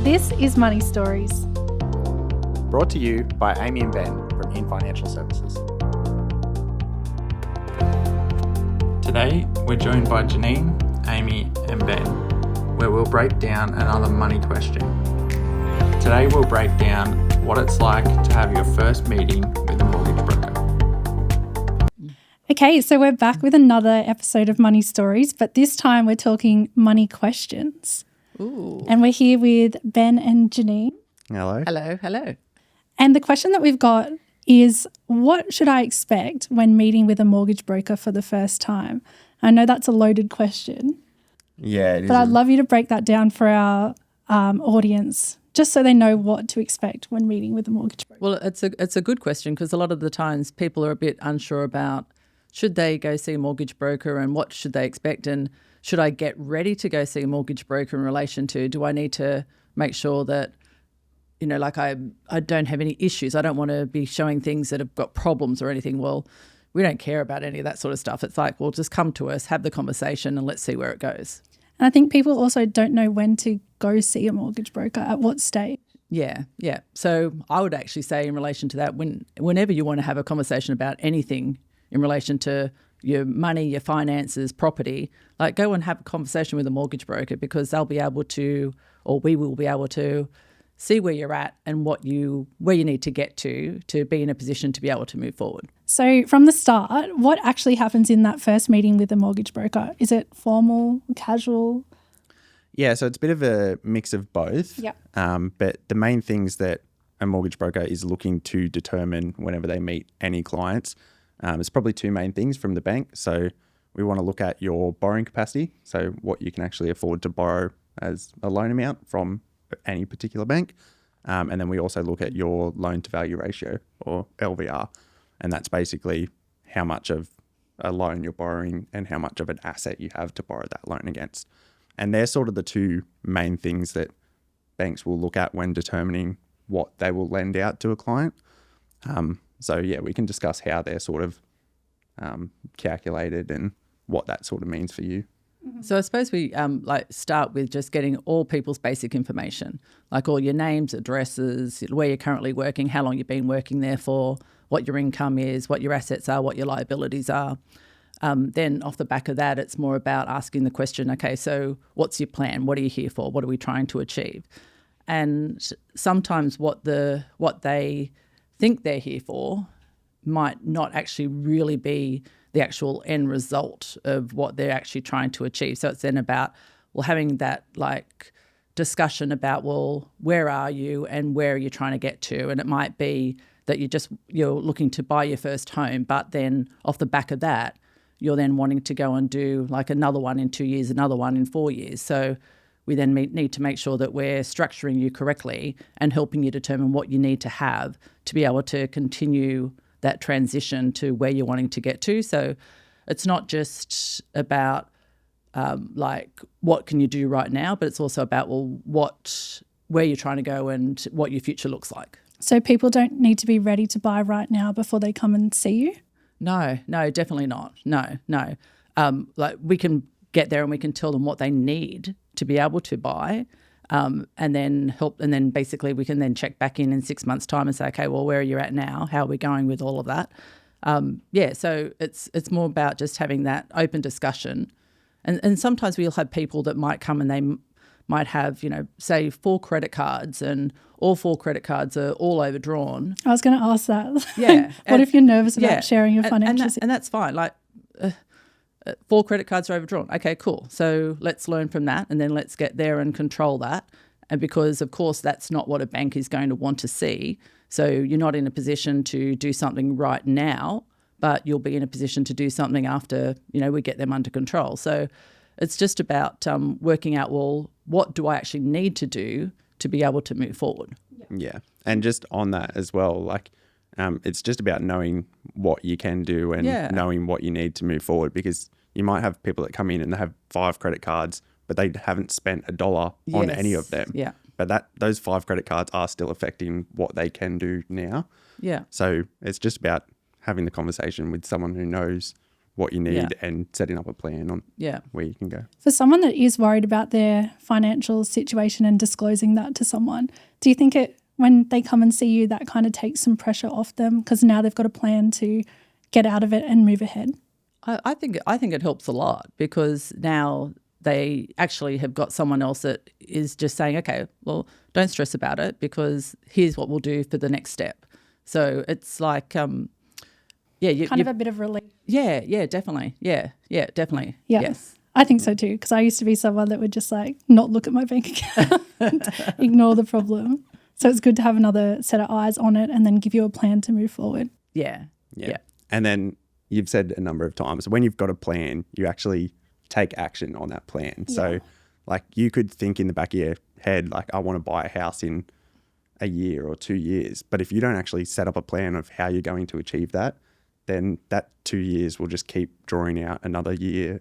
This is Money Stories. Brought to you by Amy and Ben from In Financial Services. Today, we're joined by Janine, Amy and Ben, where we'll break down another money question. Today, we'll break down what it's like to have your first meeting with a mortgage broker. Okay, so we're back with another episode of Money Stories, but this time we're talking money questions. Ooh. And we're here with Ben and Janine. Hello. Hello, hello. And the question that we've got is, what should I expect when meeting with a mortgage broker for the first time? I know that's a loaded question, Yeah, it is. but I'd love you to break that down for our audience, just so they know what to expect when meeting with a mortgage broker. Well, it's a good question because a lot of the times people are a bit unsure about should they go see a mortgage broker and what should they expect, and should I get ready to go see a mortgage broker in relation to, do I need to make sure that, you know, like I don't have any issues. I don't want to be showing things that have got problems or anything. Well, we don't care about any of that sort of stuff. It's like, well, just come to us, have the conversation and let's see where it goes. And I think people also don't know when to go see a mortgage broker, at what stage. Yeah. So I would actually say in relation to that, whenever you want to have a conversation about anything in relation to your money, your finances, property, like go and have a conversation with a mortgage broker, because they'll be able to, or we will be able to, see where you're at and where you need to get to be in a position to be able to move forward. So from the start, what actually happens in that first meeting with a mortgage broker? Is it formal, casual? Yeah, so it's a bit of a mix of both. Yep. But the main things that a mortgage broker is looking to determine whenever they meet any clients, there's probably two main things from the bank. So we want to look at your borrowing capacity, so what you can actually afford to borrow as a loan amount from any particular bank. And then we also look at your loan to value ratio, or LVR. And that's basically how much of a loan you're borrowing and how much of an asset you have to borrow that loan against. And they're sort of the two main things that banks will look at when determining what they will lend out to a client. So yeah, we can discuss how they're sort of calculated and what that sort of means for you. So I suppose we start with just getting all people's basic information, like all your names, addresses, where you're currently working, how long you've been working there for, what your income is, what your assets are, what your liabilities are. Then off the back of that, it's more about asking the question, okay, so what's your plan? What are you here for? What are we trying to achieve? And sometimes what they think they're here for might not actually really be the actual end result of what they're actually trying to achieve. So it's then about, well, having that like discussion about, well, where are you and where are you trying to get to? And it might be that you're looking to buy your first home, but then off the back of that, you're then wanting to go and do like another one in 2 years, another one in 4 years. So we then need to make sure that we're structuring you correctly and helping you determine what you need to have to be able to continue that transition to where you're wanting to get to. So it's not just about what can you do right now, but it's also about, well, where you're trying to go and what your future looks like. So people don't need to be ready to buy right now before they come and see you? No, definitely not. No. We can get there and we can tell them what they need to be able to buy, and then help. And then basically we can then check back in 6 months' time and say, okay, well, where are you at now? How are we going with all of that? So it's more about just having that open discussion. And sometimes we'll have people that might come and they might have, say 4 credit cards, and all 4 credit cards are all overdrawn. I was going to ask that. Yeah. What if you're nervous about sharing your financials? And that's fine. 4 credit cards are overdrawn. Okay, cool. So let's learn from that, and then let's get there and control that. And because, of course, that's not what a bank is going to want to see. So you're not in a position to do something right now, but you'll be in a position to do something after, we get them under control. So it's just about working out, well, what do I actually need to do to be able to move forward? Yeah. And just on that as well, it's just about knowing what you can do and knowing what you need to move forward, because you might have people that come in and they have 5 credit cards, but they haven't spent $1 on any of them. Yeah. But those 5 credit cards are still affecting what they can do now. Yeah. So it's just about having the conversation with someone who knows what you need and setting up a plan on where you can go. For someone that is worried about their financial situation and disclosing that to someone, do you think when they come and see you, that kind of takes some pressure off them because now they've got a plan to get out of it and move ahead? I think it helps a lot because now they actually have got someone else that is just saying, okay, well, don't stress about it because here's what we'll do for the next step. So it's like, kind of a bit of relief. Yeah, definitely. Yeah, definitely. Yeah. Yes. I think so too, because I used to be someone that would just like not look at my bank account, ignore the problem. So it's good to have another set of eyes on it and then give you a plan to move forward. Yeah. And then you've said a number of times, when you've got a plan, you actually take action on that plan. Yeah. So like you could think in the back of your head, like I want to buy a house in a year or 2 years. But if you don't actually set up a plan of how you're going to achieve that, then that 2 years will just keep drawing out another year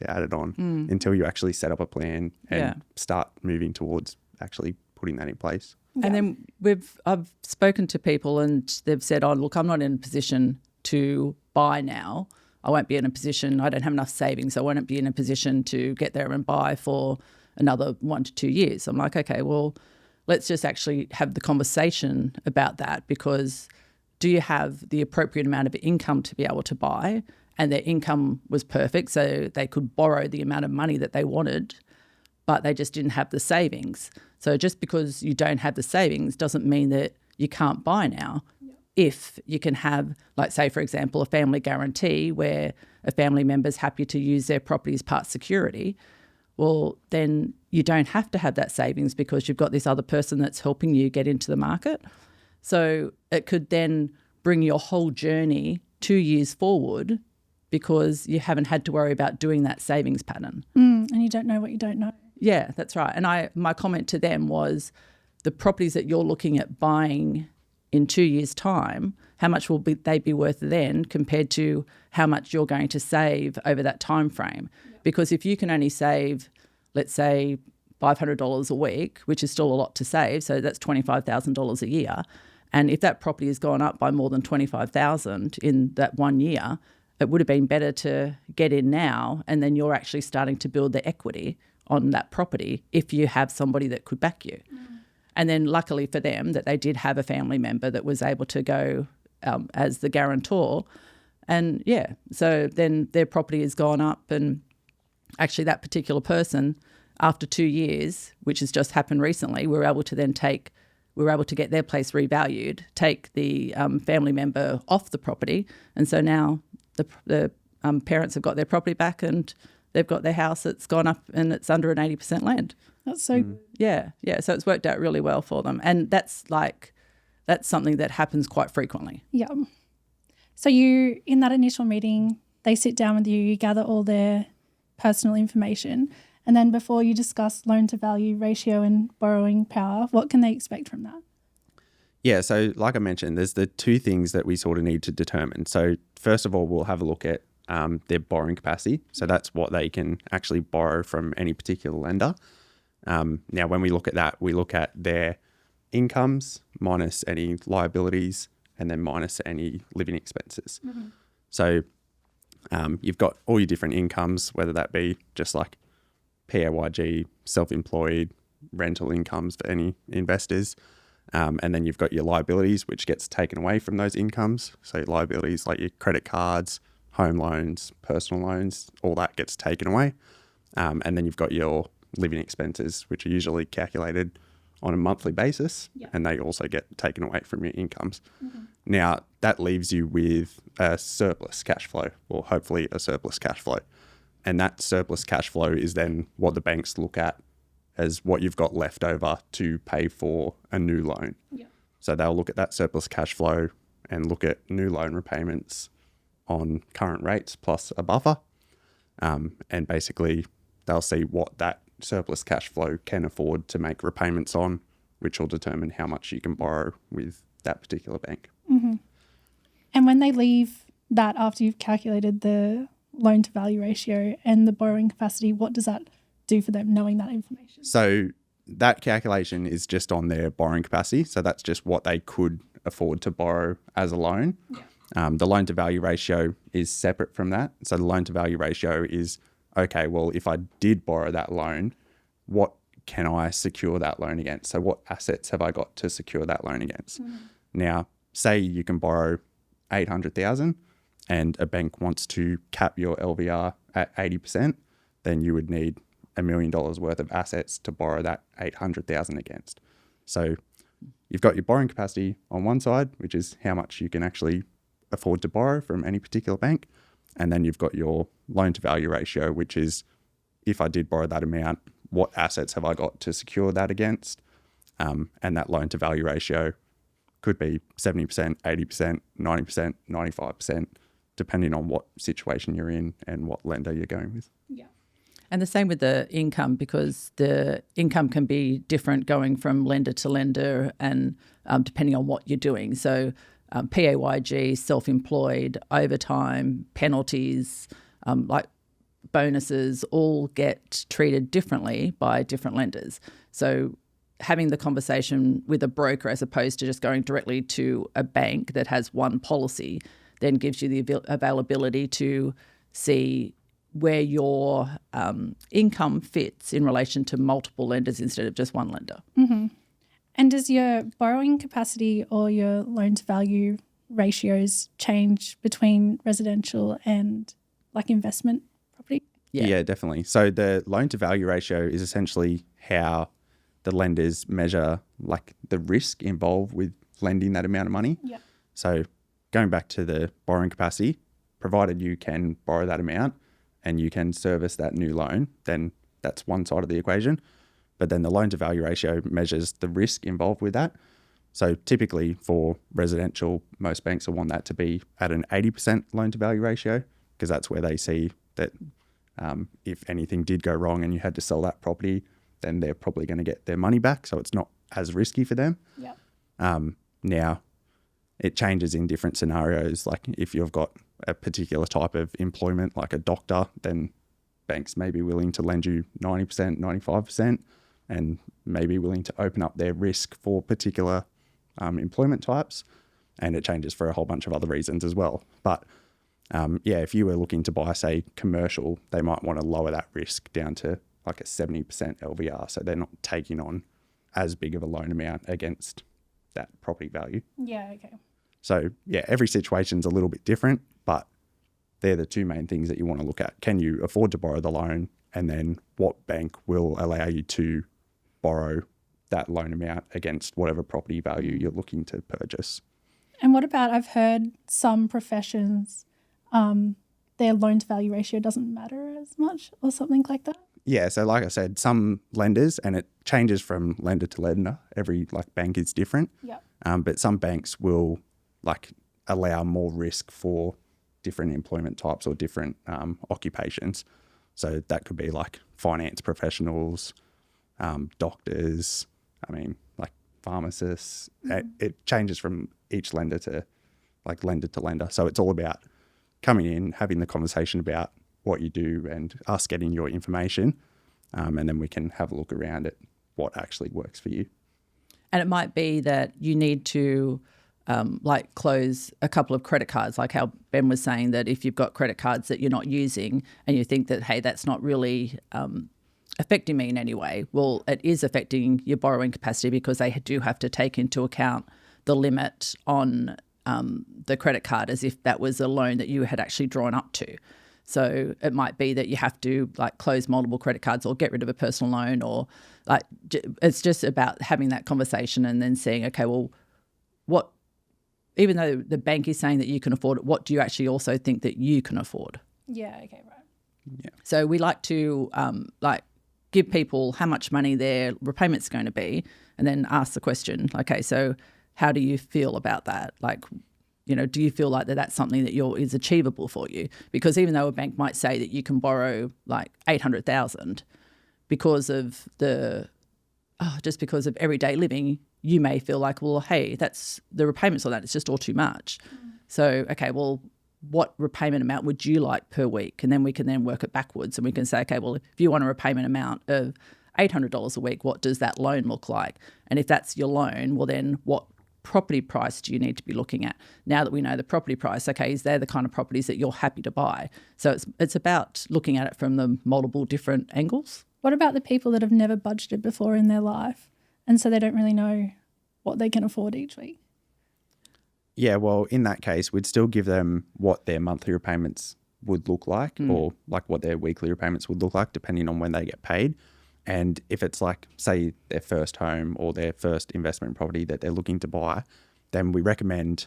added on until you actually set up a plan and start moving towards actually putting that in place. Yeah. And then I've spoken to people and they've said, oh, look, I'm not in a position to buy now. I won't be in a position, I don't have enough savings. I won't be in a position to get there and buy for another 1 to 2 years. I'm like, okay, well, let's just actually have the conversation about that because do you have the appropriate amount of income to be able to buy? And their income was perfect, so they could borrow the amount of money that they wanted, but they just didn't have the savings. So just because you don't have the savings doesn't mean that you can't buy now. Yeah. If you can have, like say, for example, a family guarantee where a family member's happy to use their property as part security, well, then you don't have to have that savings because you've got this other person that's helping you get into the market. So it could then bring your whole journey 2 years forward because you haven't had to worry about doing that savings pattern. And you don't know what you don't know. Yeah, that's right. And my comment to them was the properties that you're looking at buying in 2 years' time, how much will they be worth then compared to how much you're going to save over that time frame? Yep. Because if you can only save, let's say, $500 a week, which is still a lot to save, so that's $25,000 a year. And if that property has gone up by more than $25,000 in that 1 year, it would have been better to get in now and then you're actually starting to build the equity on that property if you have somebody that could back you. And then luckily for them that they did have a family member that was able to go as the guarantor. And so then their property has gone up and actually that particular person, after 2 years, which has just happened recently, we were able to get their place revalued, take the family member off the property. And so now the parents have got their property back and they've got their house that's gone up and it's under an 80% land. That's so good. Yeah. So it's worked out really well for them. And that's something that happens quite frequently. Yeah. So you, in that initial meeting, they sit down with you, you gather all their personal information, and then before you discuss loan to value ratio and borrowing power, what can they expect from that? Yeah, so like I mentioned, there's the two things that we sort of need to determine. So first of all, we'll have a look at their borrowing capacity. So that's what they can actually borrow from any particular lender. Now, when we look at that, we look at their incomes minus any liabilities and then minus any living expenses. Mm-hmm. So you've got all your different incomes, whether that be just like PAYG, self-employed, rental incomes for any investors. And then you've got your liabilities, which gets taken away from those incomes. So liabilities like your credit cards, home loans, personal loans, all that gets taken away. And then you've got your living expenses, which are usually calculated on a monthly basis, and they also get taken away from your incomes. Mm-hmm. Now, that leaves you with a surplus cash flow, or hopefully a surplus cash flow. And that surplus cash flow is then what the banks look at as what you've got left over to pay for a new loan. Yeah. So they'll look at that surplus cash flow and look at new loan repayments on current rates plus a buffer. And basically they'll see what that surplus cash flow can afford to make repayments on, which will determine how much you can borrow with that particular bank. Mm-hmm. And when they leave that after you've calculated the loan to value ratio and the borrowing capacity, what does that do for them knowing that information? So that calculation is just on their borrowing capacity. So that's just what they could afford to borrow as a loan. The loan to value ratio is separate from that. So the loan to value ratio is, okay, well, if I did borrow that loan, what can I secure that loan against? So what assets have I got to secure that loan against? Now, say you can borrow 800,000 and a bank wants to cap your LVR at 80%, then you would need $1 million worth of assets to borrow that 800,000 against. So you've got your borrowing capacity on one side, which is how much you can actually afford to borrow from any particular bank. And then you've got your loan to value ratio, which is if I did borrow that amount, what assets have I got to secure that against? And that loan to value ratio could be 70%, 80%, 90%, 95%, depending on what situation you're in and what lender you're going with. Yeah. And the same with the income, because the income can be different going from lender to lender and depending on what you're doing. So PAYG, self-employed, overtime, penalties, like bonuses all get treated differently by different lenders. So having the conversation with a broker as opposed to just going directly to a bank that has one policy then gives you the availability to see where your income fits in relation to multiple lenders instead of just one lender. Mm-hmm. And does your borrowing capacity or your loan to value ratios change between residential and like investment property? Yeah, definitely. So the loan to value ratio is essentially how the lenders measure like the risk involved with lending that amount of money. Yeah. So going back to the borrowing capacity, provided you can borrow that amount and you can service that new loan, then that's one side of the equation. But then the loan to value ratio measures the risk involved with that. So typically for residential, most banks will want that to be at an 80% loan to value ratio, because that's where they see that if anything did go wrong and you had to sell that property, then they're probably going to get their money back. So it's not as risky for them. Yeah. Now, it changes in different scenarios. Like if you've got a particular type of employment, like a doctor, then banks may be willing to lend you 90%, 95%, and may be willing to open up their risk for particular employment types. And it changes for a whole bunch of other reasons as well. But if you were looking to buy, say, commercial, they might want to lower that risk down to like a 70% LVR. So they're not taking on as big of a loan amount against that property value. Yeah, okay. So every situation's a little bit different, but they're the two main things that you want to look at. Can you afford to borrow the loan? And then what bank will allow you to borrow that loan amount against whatever property value you're looking to purchase? And what about, I've heard some professions, their loan to value ratio doesn't matter as much or something like that? Yeah, so like I said, some lenders, and it changes from lender to lender, every bank is different. Yep. But some banks will allow more risk for different employment types or different occupations. So that could be like finance professionals, doctors, pharmacists. It changes from each lender to lender. So it's all about coming in, having the conversation about what you do and us getting your information. And then we can have a look around at what actually works for you. And it might be that you need to close a couple of credit cards, like how Ben was saying that if you've got credit cards that you're not using and you think that, hey, that's not really affecting me in any way. Well, it is affecting your borrowing capacity because they do have to take into account the limit on the credit card as if that was a loan that you had actually drawn up to. So it might be that you have to close multiple credit cards or get rid of a personal loan, or it's just about having that conversation and then seeing, okay, well, what, even though the bank is saying that you can afford it, what do you actually also think that you can afford? Yeah, okay, right. Yeah. So we like to give people how much money their repayment's going to be and then ask the question, okay, so how do you feel about that? Do you feel like that's something that is achievable for you? Because even though a bank might say that you can borrow $800,000 because of just because of everyday living, you may feel like, well, hey, that's the repayments on that. It's just all too much. So, okay, well, what repayment amount would you like per week? And then we can then work it backwards and we can say, okay, well, if you want a repayment amount of $800 a week, what does that loan look like? And if that's your loan, well, then what property price do you need to be looking at? Now that we know the property price, okay, is there the kind of properties that you're happy to buy? So it's about looking at it from the multiple different angles. What about the people that have never budgeted before in their life and so they don't really know what they can afford each week? Yeah, well, in that case, we'd still give them what their monthly repayments would look like or like what their weekly repayments would look like depending on when they get paid. And if it's like, say, their first home or their first investment property that they're looking to buy, then we recommend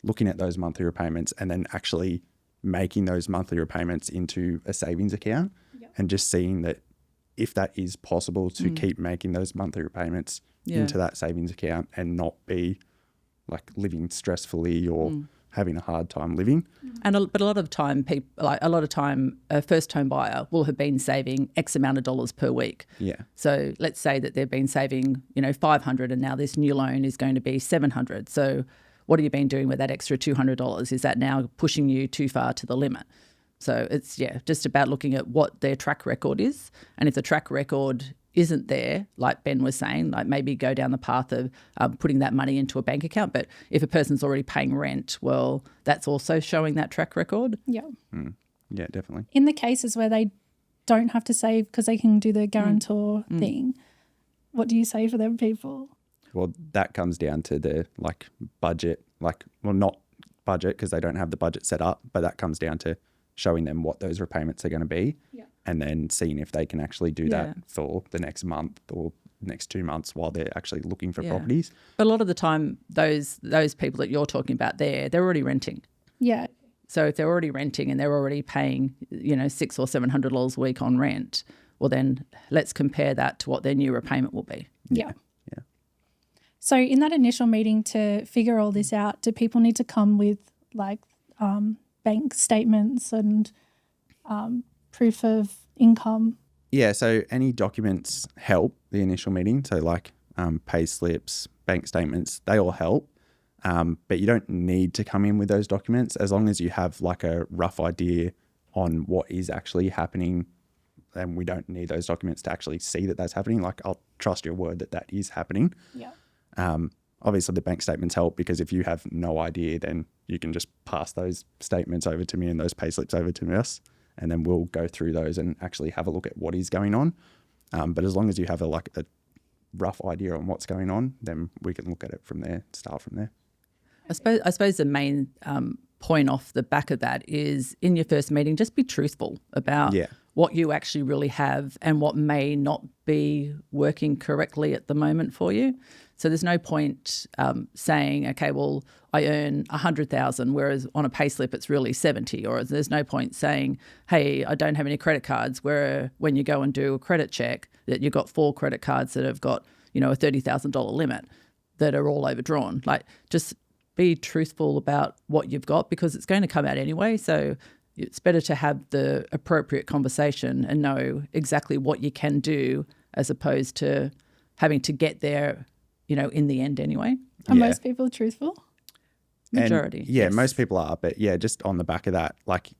looking at those monthly repayments and then actually making those monthly repayments into a savings account and just seeing that if that is possible to keep making those monthly repayments into that savings account and not be like living stressfully or having a hard time living. But a lot of time, a first home buyer will have been saving X amount of dollars per week. Yeah. So let's say that they've been saving, $500, and now this new loan is going to be $700. So what have you been doing with that extra $200? Is that now pushing you too far to the limit? So it's, just about looking at what their track record is. And if the track record isn't there, like Ben was saying, like maybe go down the path of putting that money into a bank account. But if a person's already paying rent, well, that's also showing that track record. Yeah. Yeah, definitely. In the cases where they don't have to save because they can do the guarantor thing, what do you say for them people? Well, that comes down to the budget, not budget because they don't have the budget set up, but that comes down to showing them what those repayments are going to be and then seeing if they can actually do that for the next month or next 2 months while they're actually looking for properties. But a lot of the time, those people that you're talking about they're already renting. Yeah. So if they're already renting and they're already paying, $600 or $700 a week on rent, well then let's compare that to what their new repayment will be. Yeah. So in that initial meeting to figure all this out, do people need to come with bank statements and proof of income? Yeah, so any documents help the initial meeting. So pay slips, bank statements, they all help. But you don't need to come in with those documents as long as you have a rough idea on what is actually happening. Then we don't need those documents to actually see that that's happening. I'll trust your word that is happening. Yeah. Obviously, the bank statements help because if you have no idea, then you can just pass those statements over to me and those pay slips over to us, and then we'll go through those and actually have a look at what is going on. But as long as you have a rough idea on what's going on, then we can look at it from there, start from there. I suppose the main point off the back of that is in your first meeting, just be truthful about what you actually really have and what may not be working correctly at the moment for you. So there's no point saying, okay, well, I earn $100,000, whereas on a pay slip it's really 70. Or there's no point saying, hey, I don't have any credit cards, where when you go and do a credit check, that you've got 4 credit cards that have got, a $30,000 limit that are all overdrawn. Just be truthful about what you've got because it's going to come out anyway. So it's better to have the appropriate conversation and know exactly what you can do as opposed to having to get there, in the end anyway. Are most people truthful? Majority. Yes. Most people are. But just on the back of that,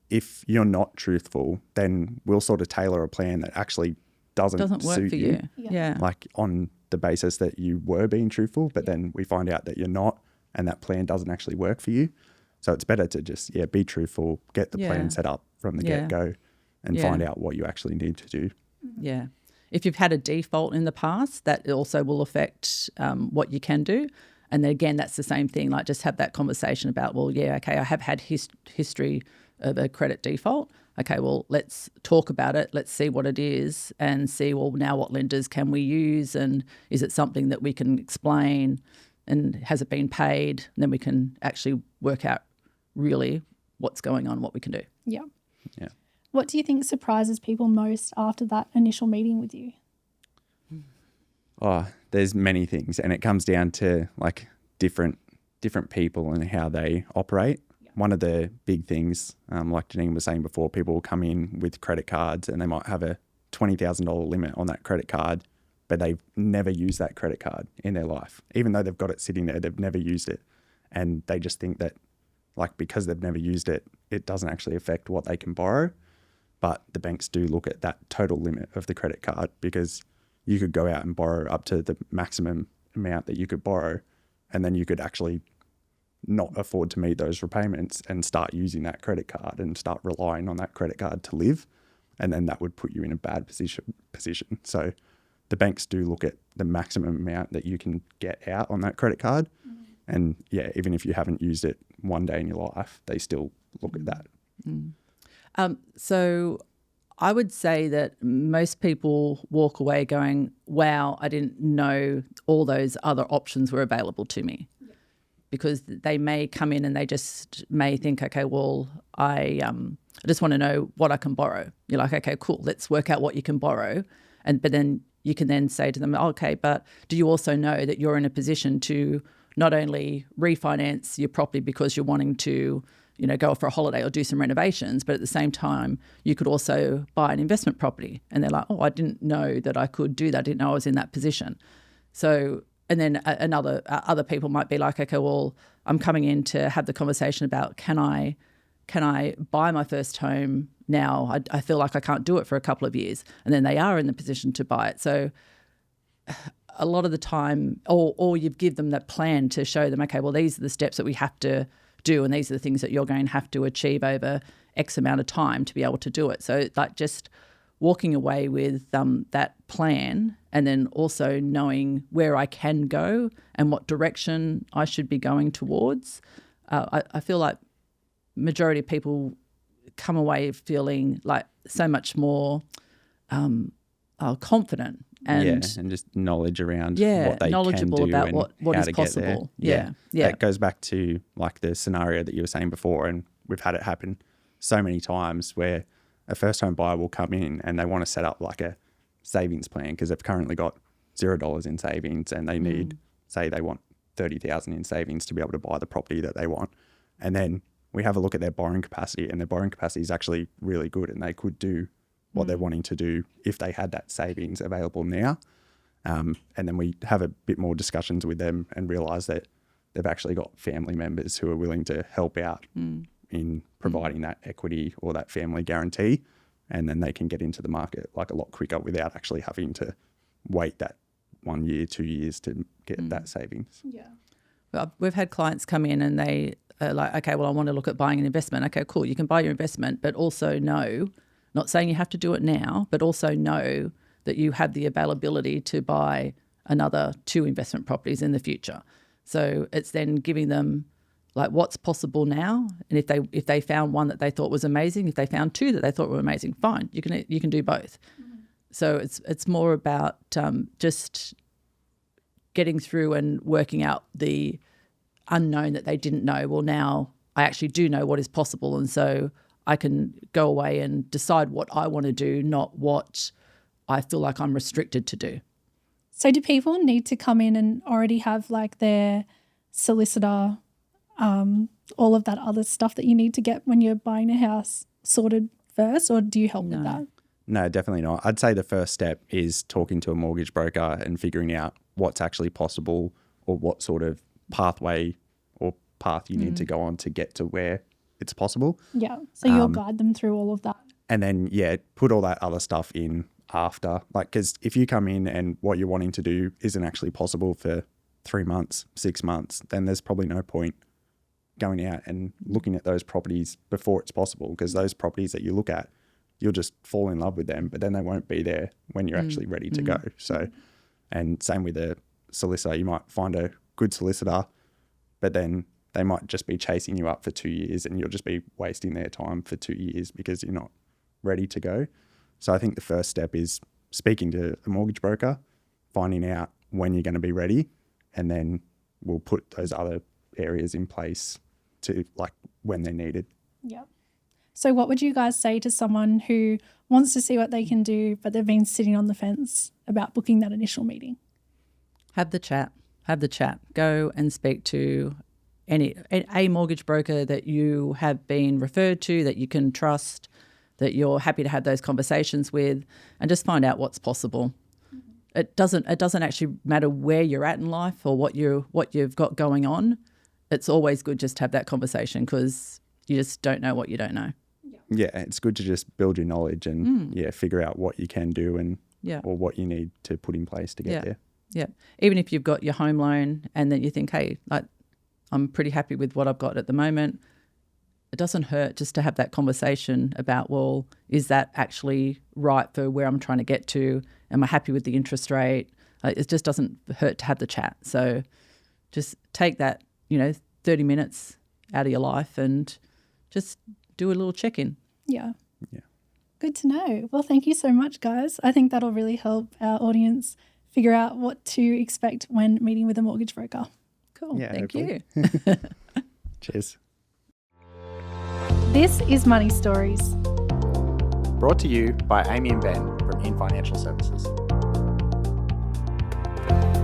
if you're not truthful, then we'll sort of tailor a plan that actually doesn't work suit for you. Yeah. On the basis that you were being truthful, but then we find out that you're not and that plan doesn't actually work for you. So it's better to just, be truthful, get the plan set up from the get-go and find out what you actually need to do. Yeah. If you've had a default in the past, that also will affect what you can do. And then again, that's the same thing, just have that conversation about, well, okay, I have had history of a credit default. Okay, well, let's talk about it. Let's see what it is and see, well, now what lenders can we use and is it something that we can explain and has it been paid? And then we can actually work out really what's going on, what we can do. Yeah. Yeah. What do you think surprises people most after that initial meeting with you? Oh, there's many things, and it comes down to different people and how they operate. Yeah. One of the big things, like Janine was saying before, people will come in with credit cards and they might have a $20,000 limit on that credit card, but they've never used that credit card in their life. Even though they've got it sitting there, they've never used it. And they just think that because they've never used it, it doesn't actually affect what they can borrow. But the banks do look at that total limit of the credit card because you could go out and borrow up to the maximum amount that you could borrow. and then you could actually not afford to meet those repayments and start using that credit card and start relying on that credit card to live. And then that would put you in a bad position. So the banks do look at the maximum amount that you can get out on that credit card. And yeah, even if you haven't used it one day in your life, they still look at that. So I would say that most people walk away going, wow, I didn't know all those other options were available to me. Yeah. Because they may come in and they just may think, okay, well, I just want to know what I can borrow. You're like, okay, cool, let's work out what you can borrow. But then you can then say to them, okay, but do you also know that you're in a position to not only refinance your property because you're wanting to, go for a holiday or do some renovations, but at the same time, you could also buy an investment property. And they're like, oh, I didn't know that I could do that. I didn't know I was in that position. So, and then other people might be like, okay, well, I'm coming in to have the conversation about can I buy my first home now? I feel like I can't do it for a couple of years. And then they are in the position to buy it. So a lot of the time, or you give them that plan to show them, okay, well, these are the steps that we have to do, and these are the things that you're going to have to achieve over X amount of time to be able to do it. So like just walking away with that plan, and then also knowing where I can go and what direction I should be going towards. I feel like majority of people come away feeling like so much more confident and just knowledge around what they knowledgeable can do about and what how is to possible. Get there. Yeah. That goes back to like the scenario that you were saying before, and we've had it happen so many times where a first home buyer will come in and they want to set up like a savings plan because they've currently got $0 in savings and they need, say they want 30,000 in savings to be able to buy the property that they want. And then we have a look at their borrowing capacity, and their borrowing capacity is actually really good, and they could do what they're wanting to do if they had that savings available now. And then we have a bit more discussions with them and realise that they've actually got family members who are willing to help out in providing that equity or that family guarantee, and then they can get into the market like a lot quicker without actually having to wait that 1 year, 2 years to get that savings. Yeah. Well, we've had clients come in and they are like, okay, well, I want to look at buying an investment. Okay, cool. You can buy your investment, but also know, not saying you have to do it now, but also know that you have the availability to buy another 2 investment properties in the future. So it's then giving them like what's possible now, and if they found one that they thought was amazing, if they found 2 that they thought were amazing, fine, you can do both. So it's more about just getting through and working out the unknown that they didn't know. Well, now I actually do know what is possible, and so I can go away and decide what I want to do, not what I feel like I'm restricted to do. So do people need to come in and already have like their solicitor, all of that other stuff that you need to get when you're buying a house sorted first, or do you help with that? No, definitely not. I'd say the first step is talking to a mortgage broker and figuring out what's actually possible or what sort of pathway or path you need to go on to get to where it's possible. Yeah. So you'll guide them through all of that. And then, put all that other stuff in after. Like, because if you come in and what you're wanting to do isn't actually possible for 3 months, 6 months, then there's probably no point going out and looking at those properties before it's possible, because those properties that you look at, you'll just fall in love with them, but then they won't be there when you're actually ready to go. So, and same with a solicitor, you might find a good solicitor, but then they might just be chasing you up for 2 years and you'll just be wasting their time for 2 years because you're not ready to go. So I think the first step is speaking to a mortgage broker, finding out when you're going to be ready, and then we'll put those other areas in place to like when they're needed. Yeah. So what would you guys say to someone who wants to see what they can do, but they've been sitting on the fence about booking that initial meeting? Have the chat. Go and speak to a mortgage broker that you have been referred to, that you can trust, that you're happy to have those conversations with, and just find out what's possible. It doesn't actually matter where you're at in life or what you've got going on. It's always good just to have that conversation, because you just don't know what you don't know. Yeah, it's good to just build your knowledge and figure out what you can do and or what you need to put in place to get there. Yeah. Even if you've got your home loan and then you think, hey, like, I'm pretty happy with what I've got at the moment, it doesn't hurt just to have that conversation about, well, is that actually right for where I'm trying to get to? Am I happy with the interest rate? It just doesn't hurt to have the chat. So just take that, 30 minutes out of your life and just do a little check-in. Yeah. Yeah. Good to know. Well, thank you so much, guys. I think that'll really help our audience figure out what to expect when meeting with a mortgage broker. Cool. Yeah, Thank hopefully. you. Cheers. This is Money Stories. Brought to you by Amy and Ben from In Financial Services.